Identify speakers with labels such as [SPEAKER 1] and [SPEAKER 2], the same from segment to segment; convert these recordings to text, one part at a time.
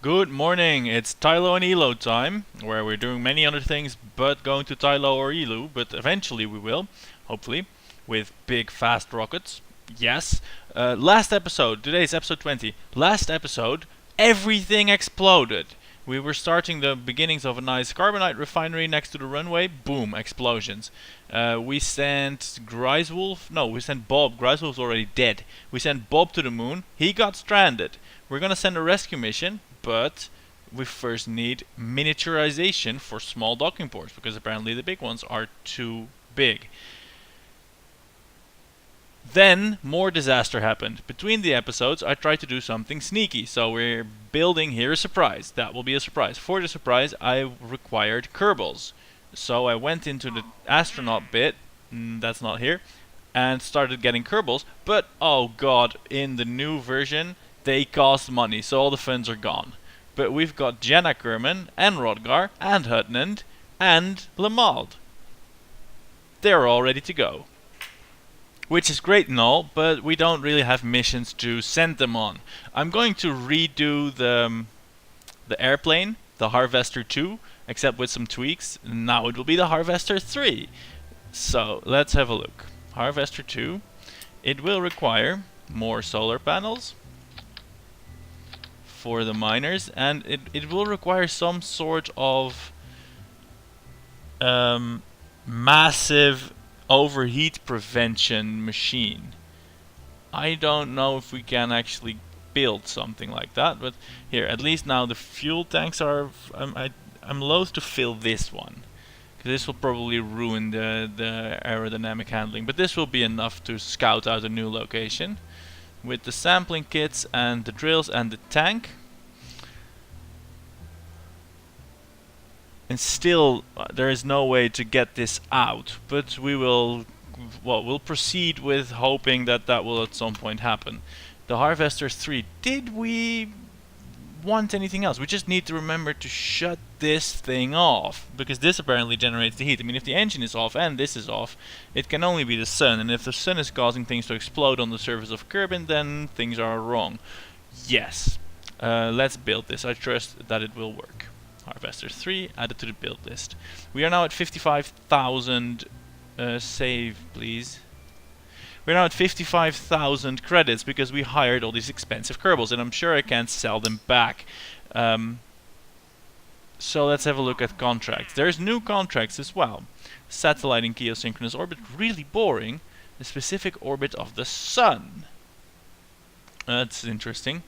[SPEAKER 1] Good morning, it's Tylo and Eeloo time, where we're doing many other things but going to Tylo or Eeloo, but eventually we will, hopefully, with big fast rockets. Yes. Last episode, today's episode 20. Last episode, everything exploded. We were starting the beginnings of a nice carbonite refinery next to the runway. Boom, explosions. We sent Grisewolf. No, we sent Bob. Grisewolf's already dead. We sent Bob to the moon. He got stranded. We're gonna send a rescue mission, but we first need miniaturization for small docking ports, because apparently the big ones are too big. Then more disaster happened. Between the episodes, I tried to do something sneaky. So we're building here a surprise. That will be a surprise. For the surprise, I required Kerbals. So I went into the astronaut bit, that's not here, and started getting Kerbals. But oh god, in the new version, they cost money, so all the funds are gone. But we've got Jenna Kerman and Rodgar and Hutnand and Lamald. They're all ready to go. Which is great and all, but we don't really have missions to send them on. I'm going to redo the airplane, the Harvester 2, except with some tweaks. Now it will be the Harvester 3. So let's have a look. Harvester 2. It will require more solar panels for the miners, and it will require some sort of massive overheat prevention machine. I don't know if we can actually build something like that, but here, at least now the fuel tanks are... I'm loath to fill this one, because this will probably ruin the aerodynamic handling, but this will be enough to scout out a new location. With the sampling kits and the drills and the tank. And still, there is no way to get this out, but we will, well, we'll proceed with hoping that that will at some point happen. The Harvester 3, did we want anything else? We just need to remember to shut this thing off, because this apparently generates the heat. I mean, if the engine is off and this is off, it can only be the sun, and if the sun is causing things to explode on the surface of Kerbin, then things are wrong. Yes. Let's build this. I trust that it will work. Harvester 3 added to the build list. We are now at 55,000. Save, please. We're now at 55,000 credits because we hired all these expensive Kerbals, and I'm sure I can't sell them back. So let's have a look at contracts. There's new contracts as well. Satellite in geosynchronous orbit, really boring. The specific orbit of the sun. That's interesting.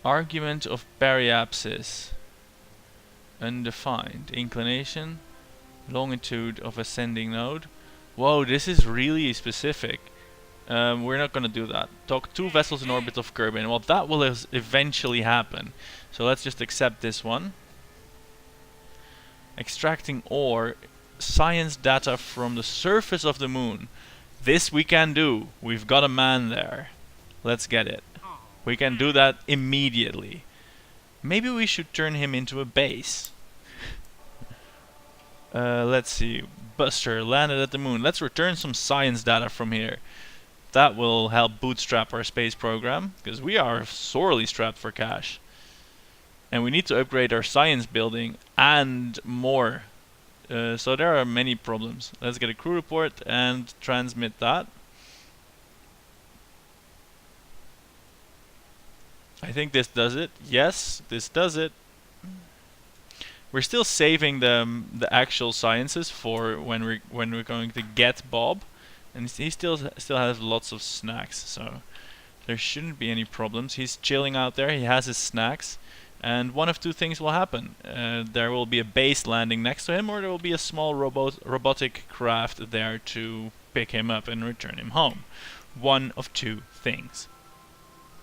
[SPEAKER 1] Argument of periapsis. Undefined. Inclination. Longitude of ascending node. Whoa, this is really specific. We're not gonna do that. Dock 2 vessels in orbit of Kerbin. Well, that will eventually happen. So let's just accept this one. Extracting ore. Science data from the surface of the moon. This we can do. We've got a man there. Let's get it. We can do that immediately. Maybe we should turn him into a base. Let's see. Buster landed at the moon. Let's return some science data from here. That will help bootstrap our space program, because we are sorely strapped for cash. And we need to upgrade our science building and more. So there are many problems. Let's get a crew report and transmit that. I think this does it. Yes, this does it. We're still saving the actual sciences for when we're going to get Bob, and he still has lots of snacks, so there shouldn't be any problems. He's chilling out there. He has his snacks, and one of two things will happen: there will be a base landing next to him, or there will be a small robotic craft there to pick him up and return him home. One of two things.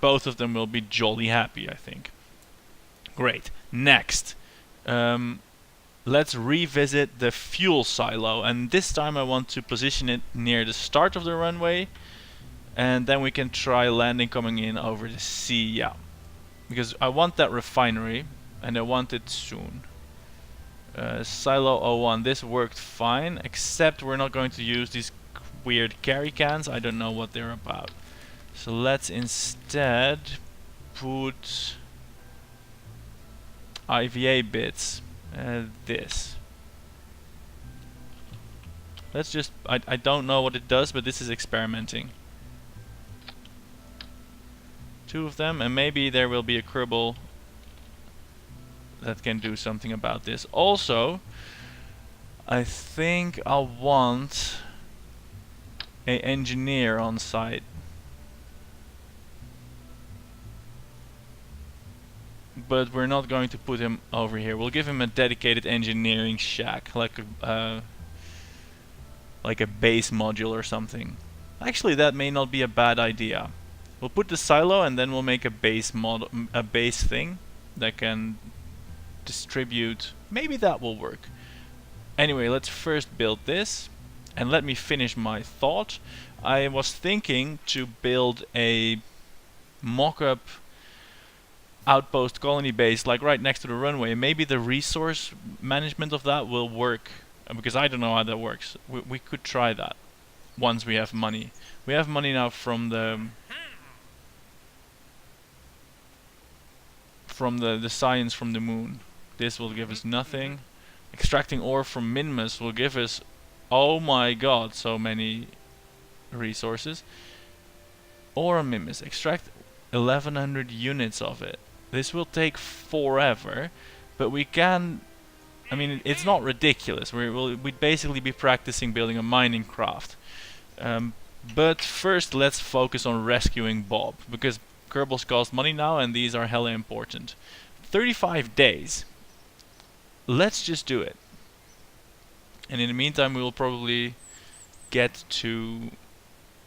[SPEAKER 1] Both of them will be jolly happy, I think. Great. Next. Let's revisit the fuel silo, and this time I want to position it near the start of the runway, and then we can try landing coming in over the sea, yeah. Because I want that refinery, and I want it soon. Silo 01, this worked fine, except we're not going to use these weird carry cans. I don't know what they're about. So let's instead put IVA bits. This. Let's just... I don't know what it does, but this is experimenting. 2 of them, and maybe there will be a Kerbal that can do something about this. Also, I think I'll want an engineer on site. But we're not going to put him over here. We'll give him a dedicated engineering shack, like a base module or something. Actually, that may not be a bad idea. We'll put the silo and then we'll make a base model, a base thing that can distribute. Maybe that will work. Anyway, let's first build this, and let me finish my thought. I was thinking to build a mock-up outpost colony base, like right next to the runway. Maybe the resource management of that will work, because I don't know how that works. We could try that once we have money. We have money now from the science from the moon. This will give us nothing. Extracting ore from Minmus will give us, oh my god, so many resources. Ore on Minmus, extract 1100 units of it. This will take forever, but we can... I mean, it's not ridiculous. We'd basically be practicing building a mining craft. But first, let's focus on rescuing Bob, because Kerbals cost money now, and these are hella important. 35 days. Let's just do it. And in the meantime, we will probably get to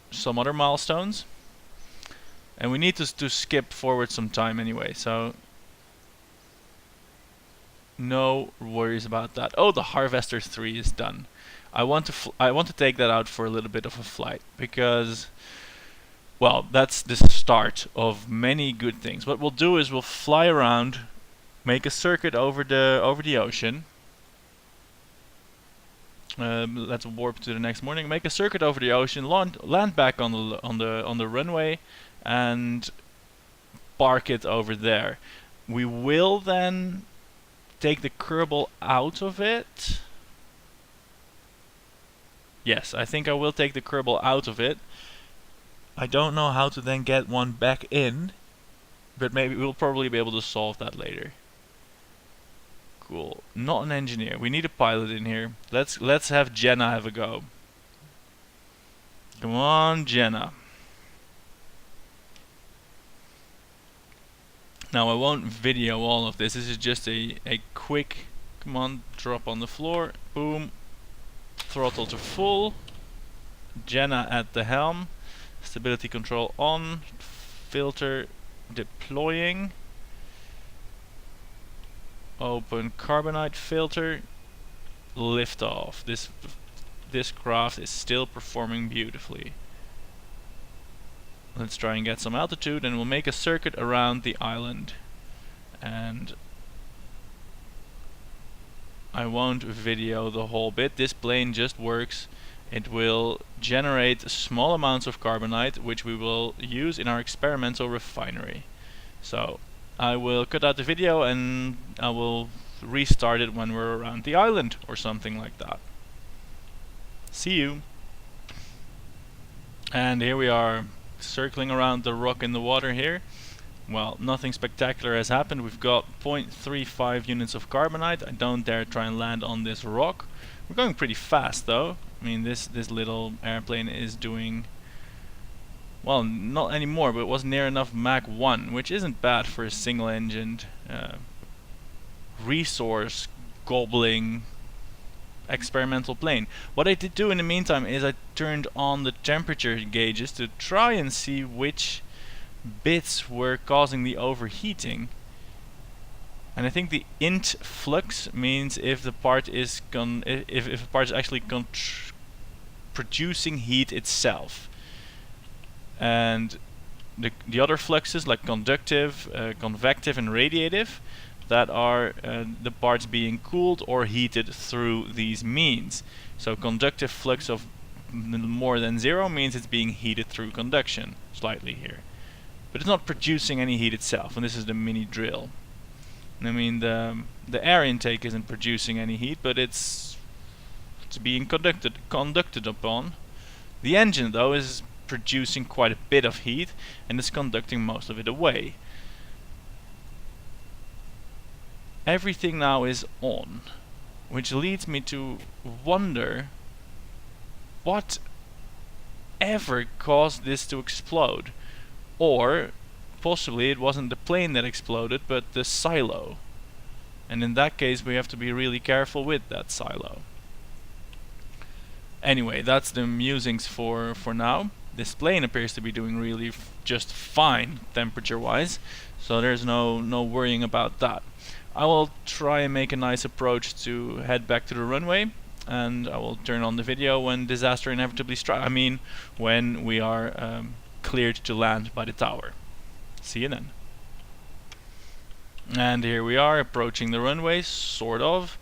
[SPEAKER 1] some other milestones. And we need to skip forward some time anyway, so no worries about that. Oh, the Harvester 3 is done. I want to take that out for a little bit of a flight, because, well, that's the start of many good things. What we'll do is we'll fly around, make a circuit over the ocean. Let's warp to the next morning. Make a circuit over the ocean, land back on the runway, and park it over there. We will then take the Kerbal out of it. Yes, I think I will take the Kerbal out of it. I don't know how to then get one back in, but maybe we'll probably be able to solve that later. Cool. Not an engineer. We need a pilot in here. Let's have Jenna have a go. Come on, Jenna. Now I won't video all of this. This is just a quick, come on, drop on the floor. Boom. Throttle to full. Jenna at the helm. Stability control on. Filter deploying. Open carbonite filter. Lift off. This craft is still performing beautifully. Let's try and get some altitude, and we'll make a circuit around the island. And I won't video the whole bit. This plane just works. It will generate small amounts of carbonite, which we will use in our experimental refinery. So I will cut out the video and I will restart it when we're around the island or something like that. See you. And here we are, circling around the rock in the water here. Well, nothing spectacular has happened. We've got 0.35 units of carbonite. I don't dare try and land on this rock. We're going pretty fast though. I mean, this little airplane is doing, well, not anymore, but it was near enough Mach 1, which isn't bad for a single-engined resource gobbling experimental plane. What I did do in the meantime is I turned on the temperature gauges to try and see which bits were causing the overheating. And I think the int flux means if the part is if the part is actually producing heat itself. And the other fluxes, like conductive, convective and radiative, that are the parts being cooled or heated through these means. So conductive flux of more than 0 means it's being heated through conduction, slightly here. But it's not producing any heat itself, and this is the mini drill. I mean, the air intake isn't producing any heat, but it's being conducted upon. The engine, though, is producing quite a bit of heat, and is conducting most of it away. Everything now is on, which leads me to wonder what ever caused this to explode. Or possibly it wasn't the plane that exploded, but the silo. And in that case we have to be really careful with that silo. Anyway, that's the musings for now. This plane appears to be doing really just fine temperature wise, so there's no worrying about that. I will try and make a nice approach to head back to the runway, and I will turn on the video when disaster inevitably strikes. I mean, when we are cleared to land by the tower. See you then. And here we are approaching the runway, sort of,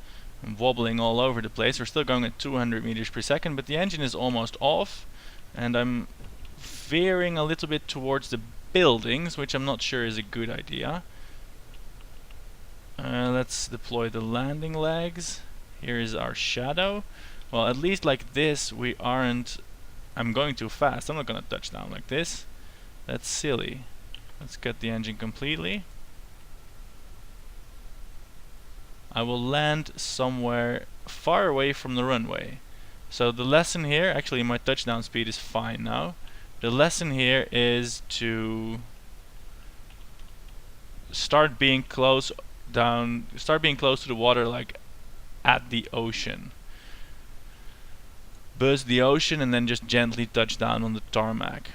[SPEAKER 1] wobbling all over the place. We're still going at 200 meters per second, but the engine is almost off, and I'm veering a little bit towards the buildings, which I'm not sure is a good idea. Let's deploy the landing legs. Here is our shadow. Well, at least like this we aren't... I'm going too fast. I'm not gonna touch down like this. That's silly. Let's cut the engine completely. I will land somewhere far away from the runway. So the lesson here, actually my touchdown speed is fine now. The lesson here is to start being close to the water, like at the ocean. Buzz the ocean and then just gently touch down on the tarmac.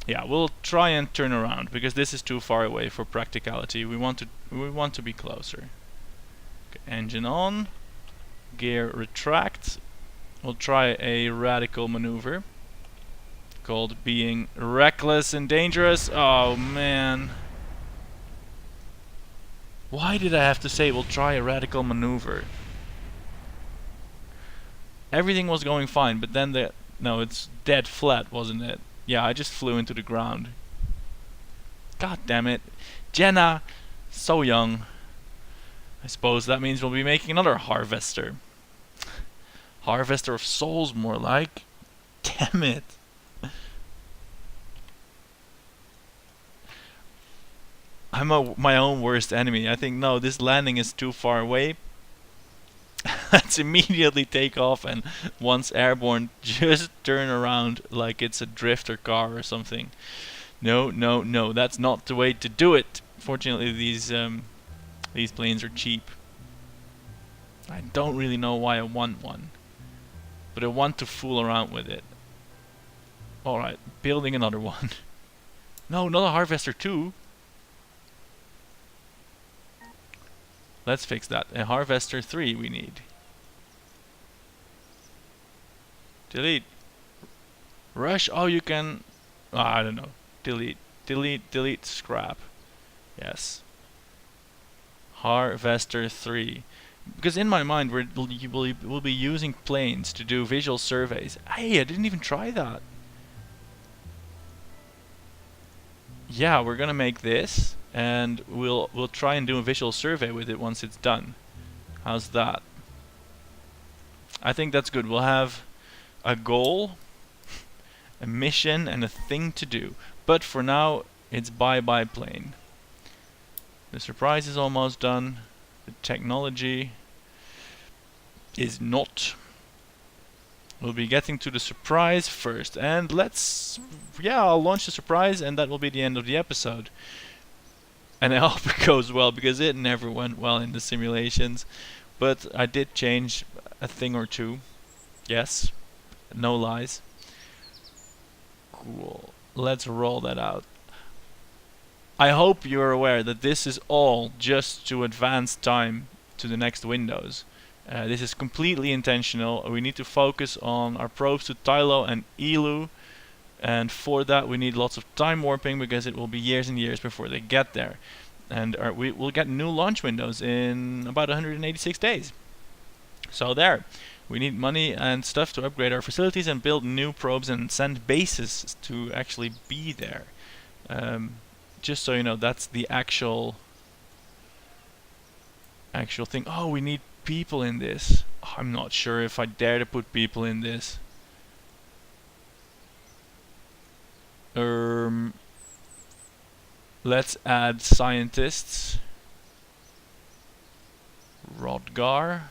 [SPEAKER 1] Yeah, we'll try and turn around because this is too far away for practicality. We want to be closer. Okay, engine on, gear retract. We'll try a radical maneuver called being reckless and dangerous. Oh man. Why did I have to say we'll try a radical maneuver? Everything was going fine, but then no, it's dead flat, wasn't it? Yeah, I just flew into the ground. God damn it. Jenna, so young. I suppose that means we'll be making another harvester. Harvester of souls, more like. Damn it. I'm my own worst enemy. I think, no, this landing is too far away. Let's immediately take off, and once airborne, just turn around like it's a drifter car or something. No, no, no, that's not the way to do it. Fortunately, these planes are cheap. I don't really know why I want one, but I want to fool around with it. Alright, building another one. No, not a Harvester 2. Let's fix that. A Harvester 3 we need. Delete. Rush. Oh, you can... Oh, I don't know. Delete. Delete. Delete. Scrap. Yes. Harvester 3. Because in my mind we'll be using planes to do visual surveys. Hey, I didn't even try that. Yeah, we're gonna make this, and we'll try and do a visual survey with it once it's done. How's that? I think that's good. We'll have a goal, a mission, and a thing to do. But for now, it's bye-bye plane. The surprise is almost done. The technology is not. We'll be getting to the surprise first, and I'll launch the surprise, and that will be the end of the episode. And I hope it goes well, because it never went well in the simulations. But I did change a thing or two. Yes, no lies. Cool. Let's roll that out. I hope you're aware that this is all just to advance time to the next windows. This is completely intentional. We need to focus on our probes to Tylo and Eeloo, and for that we need lots of time warping, because it will be years and years before they get there. And we'll get new launch windows in about 186 days. So there. We need money and stuff to upgrade our facilities and build new probes and send bases to actually be there. Just so you know, that's the actual thing. Oh, we need people in this. I'm not sure if I dare to put people in this. Let's add scientists. Rodgar.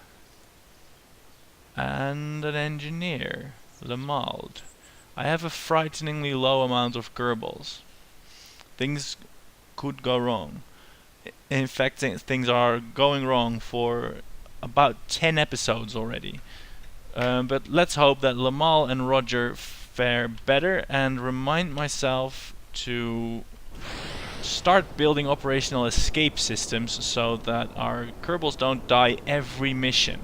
[SPEAKER 1] And an engineer. Lemald. I have a frighteningly low amount of Kerbals. Things could go wrong. In fact, things are going wrong for about 10 episodes already. But let's hope that Lamal and Roger fare better, and remind myself to start building operational escape systems so that our Kerbals don't die every mission.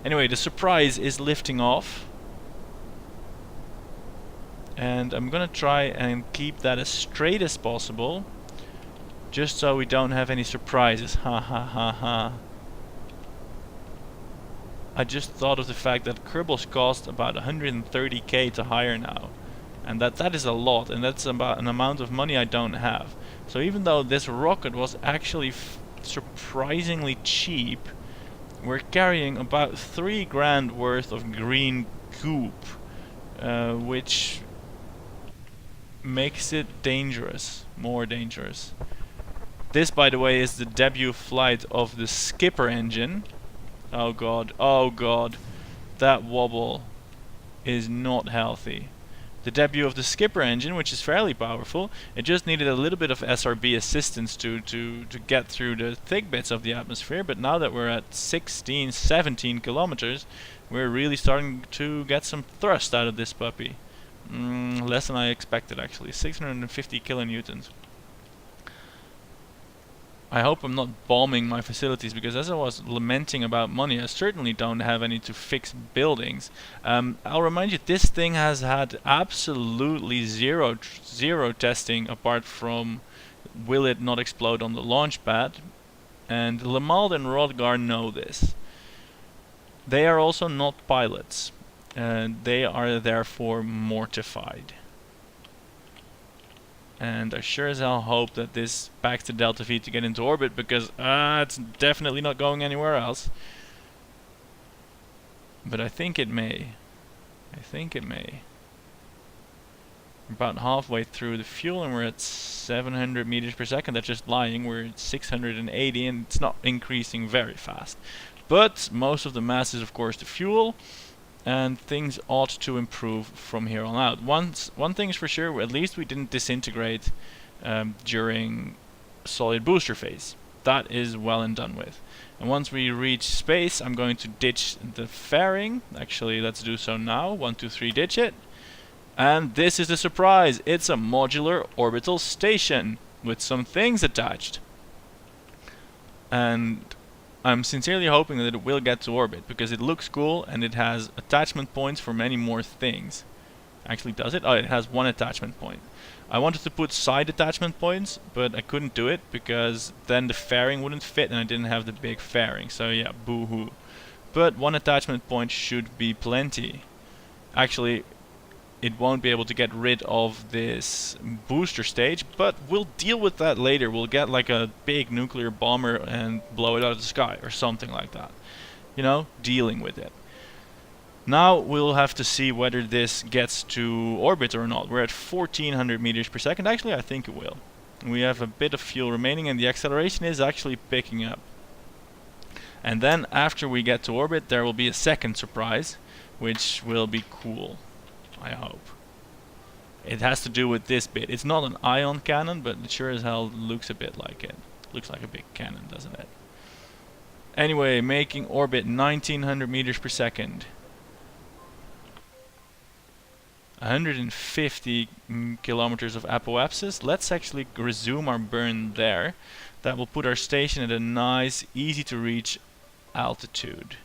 [SPEAKER 1] Anyway, the surprise is lifting off. And I'm gonna try and keep that as straight as possible, just so we don't have any surprises. Ha ha ha ha. I just thought of the fact that Kerbals cost about 130k to hire now. And that is a lot, and that's about an amount of money I don't have. So even though this rocket was actually surprisingly cheap, we're carrying about 3 grand worth of green goop, which makes it dangerous, more dangerous. This, by the way, is the debut flight of the skipper engine. Oh god, that wobble is not healthy. The debut of the skipper engine, which is fairly powerful, it just needed a little bit of SRB assistance to get through the thick bits of the atmosphere, but now that we're at 16, 17 kilometers, we're really starting to get some thrust out of this puppy. Less than I expected actually, 650 kilonewtons. I hope I'm not bombing my facilities, because as I was lamenting about money, I certainly don't have any to fix buildings. I'll remind you, this thing has had absolutely zero testing apart from will it not explode on the launch pad, and Lemald and Rodgar know this. They are also not pilots, and they are therefore mortified. And I sure as hell hope that this packs the Delta V to get into orbit, because it's definitely not going anywhere else. But I think it may. We're about halfway through the fuel and we're at 700 meters per second. That's just lying. We're at 680 and it's not increasing very fast. But most of the mass is of course the fuel, and things ought to improve from here on out. One thing is for sure, at least we didn't disintegrate during solid booster phase. That is well and done with. And once we reach space, I'm going to ditch the fairing. Actually, let's do so now. 1, 2, 3, ditch it. And this is the surprise. It's a modular orbital station with some things attached. And I'm sincerely hoping that it will get to orbit, because it looks cool and it has attachment points for many more things. Actually, does it? Oh, it has 1 attachment point. I wanted to put side attachment points, but I couldn't do it because then the fairing wouldn't fit and I didn't have the big fairing. So yeah, boo-hoo. But 1 attachment point should be plenty. Actually, it won't be able to get rid of this booster stage, but we'll deal with that later. We'll get like a big nuclear bomber and blow it out of the sky or something like that. You know, dealing with it. Now we'll have to see whether this gets to orbit or not. We're at 1400 meters per second. Actually, I think it will. We have a bit of fuel remaining and the acceleration is actually picking up. And then after we get to orbit, there will be a second surprise, which will be cool. I hope. It has to do with this bit. It's not an ion cannon, but it sure as hell looks a bit like it. Looks like a big cannon, doesn't it? Anyway, making orbit 1900 meters per second. 150 kilometers of apoapsis. Let's actually resume our burn there. That will put our station at a nice, easy to reach altitude.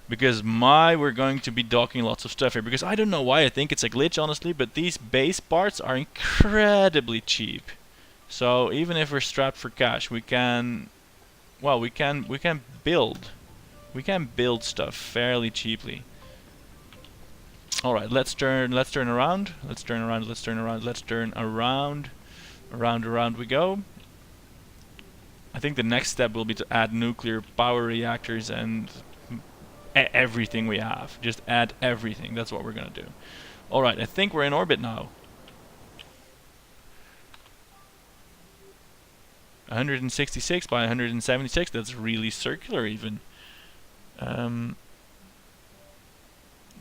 [SPEAKER 1] Because we're going to be docking lots of stuff here. Because I don't know why, I think it's a glitch honestly, but these base parts are incredibly cheap. So even if we're strapped for cash, we can build We can build stuff fairly cheaply. Alright, let's turn around. Let's turn around, let's turn around, let's turn around. Around we go. I think the next step will be to add nuclear power reactors and everything we have. Just add everything. That's what we're gonna do. Alright, I think we're in orbit now. 166 by 176, that's really circular even.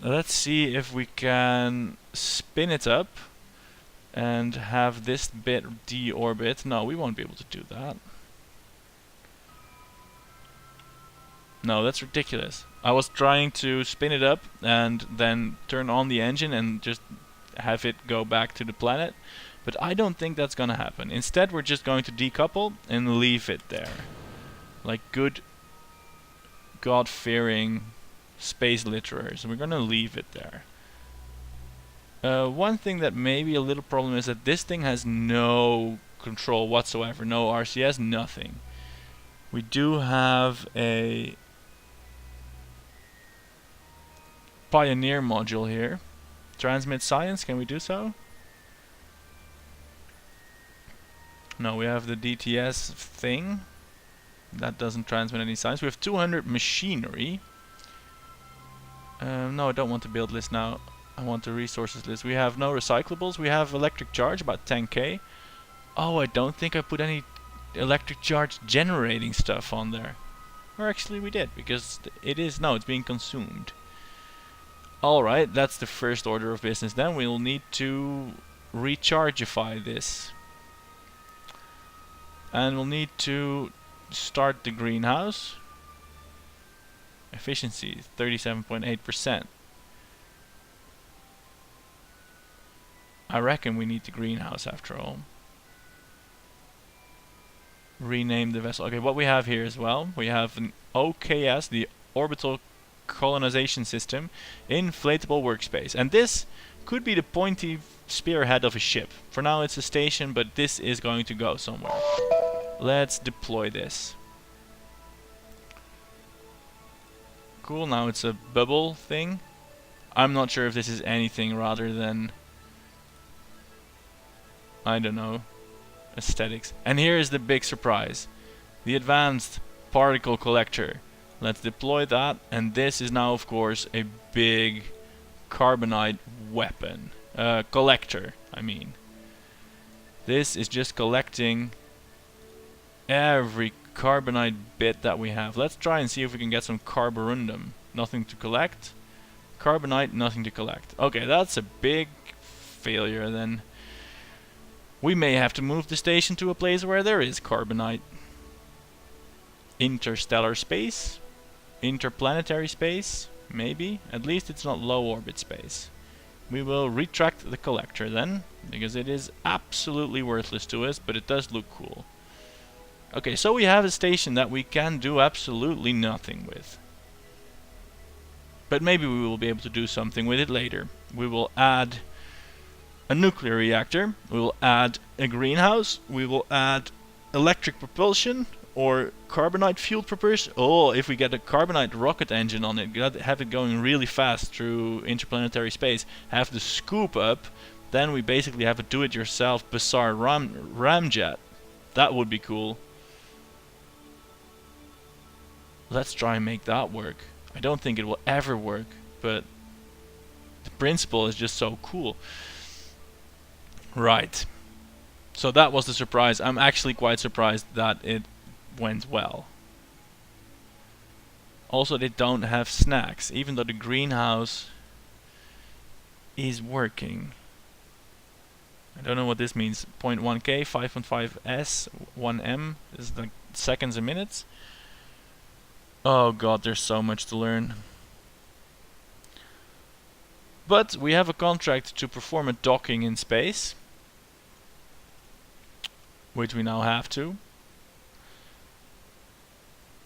[SPEAKER 1] Let's see if we can spin it up and have this bit deorbit. No, we won't be able to do that. No, that's ridiculous. I was trying to spin it up and then turn on the engine and just have it go back to the planet. But I don't think that's gonna happen. Instead, we're just going to decouple and leave it there. Like good, God-fearing space litterers. We're gonna leave it there. One thing that may be a little problem is that this thing has no control whatsoever. No RCS, nothing. We do have a Pioneer module here. Transmit science, can we do so? No, we have the DTS thing. That doesn't transmit any science. We have 200 machinery. No, I don't want the build list now. I want the resources list. We have no recyclables. We have electric charge, about 10k. Oh, I don't think I put any electric charge generating stuff on there. Or actually we did, because it is, no, it's being consumed. Alright, that's the first order of business. Then we'll need to rechargeify this. And we'll need to start the greenhouse. Efficiency 37.8%. I reckon we need the greenhouse after all. Rename the vessel. Okay, what we have here as well, we have an OKS, the Orbital Colonization System, inflatable workspace. And this could be the pointy spearhead of a ship. For now it's a station, but this is going to go somewhere. Let's deploy this. Cool, now it's a bubble thing. I'm not sure if this is anything rather than, I don't know, aesthetics. And here is the big surprise. The advanced particle collector. Let's deploy that, and this is now of course a big carbonite weapon. Collector, I mean. This is just collecting every carbonite bit that we have. Let's try and see if we can get some carborundum. Nothing to collect. Carbonite, nothing to collect. Okay, that's a big failure then. We may have to move the station to a place where there is carbonite. Interstellar space? Interplanetary space? Maybe? At least it's not low orbit space. We will retract the collector then, because it is absolutely worthless to us, but it does look cool. Okay, so we have a station that we can do absolutely nothing with. But maybe we will be able to do something with it later. We will add a nuclear reactor, we will add a greenhouse, we will add electric propulsion or carbonite fueled propulsion. Oh, if we get a carbonite rocket engine on it, have it going really fast through interplanetary space, have the scoop up, then we basically have a do-it-yourself bizarre ramjet. That would be cool. Let's try and make that work. I don't think it will ever work, but the principle is just so cool. Right. So that was the surprise. I'm actually quite surprised that it went well. Also, they don't have snacks, even though the greenhouse is working. I don't know what this means. 0.1k, 5.5s, 1m. This is like seconds and minutes. Oh god, there's so much to learn. But we have a contract to perform a docking in space, which we now have to.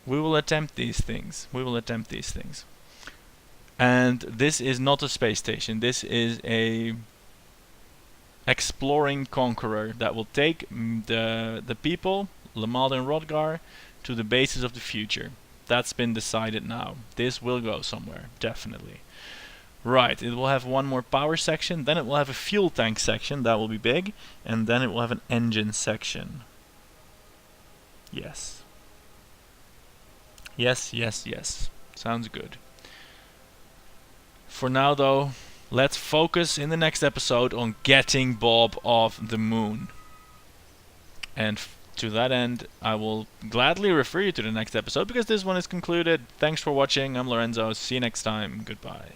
[SPEAKER 1] We will attempt these things. We will attempt these things. And this is not a space station. This is a exploring conqueror that will take the people, Lamad and Rodgar, to the bases of the future. That's been decided now. This will go somewhere, definitely. Right, it will have one more power section, then it will have a fuel tank section, that will be big, and then it will have an engine section. Yes. Yes, yes, yes. Sounds good. For now though, let's focus in the next episode on getting Bob off the moon. And to that end, I will gladly refer you to the next episode because this one is concluded. Thanks for watching. I'm Lorenzo. See you next time. Goodbye.